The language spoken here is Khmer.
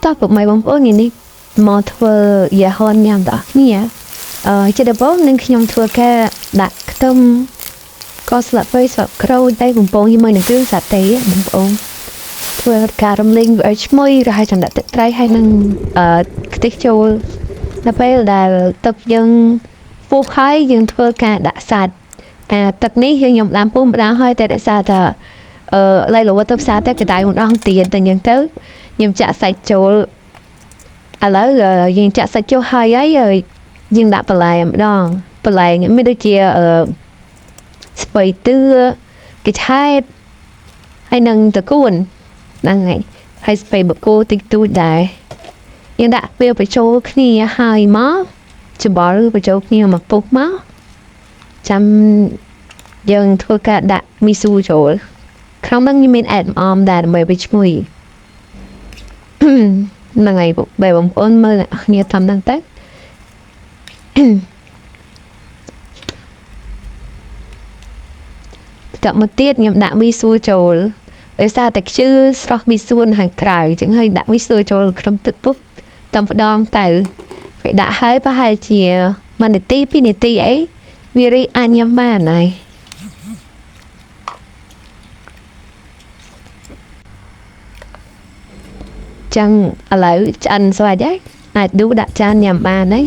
តោះពុកម៉ែបងប្អូននេះមកធ្វើយ៉ាហនញ៉ាំតោះនេះចិត្តដំបូងនឹងខ្ញុំធ្វើការដាក់ខ្ទឹមក៏ស្លឹកគ្រៃស្លឹកក្រូចតែបំពងជាមួយនឹងគ្រឿងសាតេបងប្អូនធ្វើការរំលីងឲ្យឈ្ងុយរហូតដល់ទឹកត្រីហើយនឹងខ្ទិះចូលដល់ពេលដែលទឹកយើងពុះហើយយើងធ្វើការដាក់សាច់ទឹកនេះខ្ញុំដាំពុះម្ដងហើយតែដោយសារតែឡៃលវទៅផ្សារតែកដៅម្ដងទៀតតែយ៉ាងទៅខ្ញុំចាក់សាច់ចូលឥឡូវយើងចាក់សាច់ចូលហើយយើងដាក់បន្លែម្ដងបន្លែមានដូចជាស្ពៃតឿកញ្ឆែតហើយនឹងតកួនហ្នឹងហើយស្ពៃបកគោតិចតួចដែរយើងដាក់វាបញ្ចូលគ្នាហើយមកច្បល់បញ្ចូលគ្នាមកពុះមកចាំយើងធ្វើការដាក់មីស៊ូចូលក្នុងហ្នឹងមានអែតអមដែរដើម្បីឲ្យឈ្ងុយហ្នឹងហើយបែបបងប្អូនមើលគ្នាតាមហ្នឹងទៅតមកទៀតខ្ញុំដាក់មីស៊ូចូលដោយសារតែខ្ជិលស្រស់មីស៊ូខាងក្រៅអញ្ចឹងហើយដាក់មីស៊ូចូលក្នុងទឹកពុះតែម្ដងទៅពេលដាក់ហើយប្រហែលជា1នាទី2នាទីអីវារីអាចញ៉ាំបានហើយចឹងឥឡូវឆ្អិនស្វាយហើយអាចដួសដាក់ចានញ៉ាំបានហើយ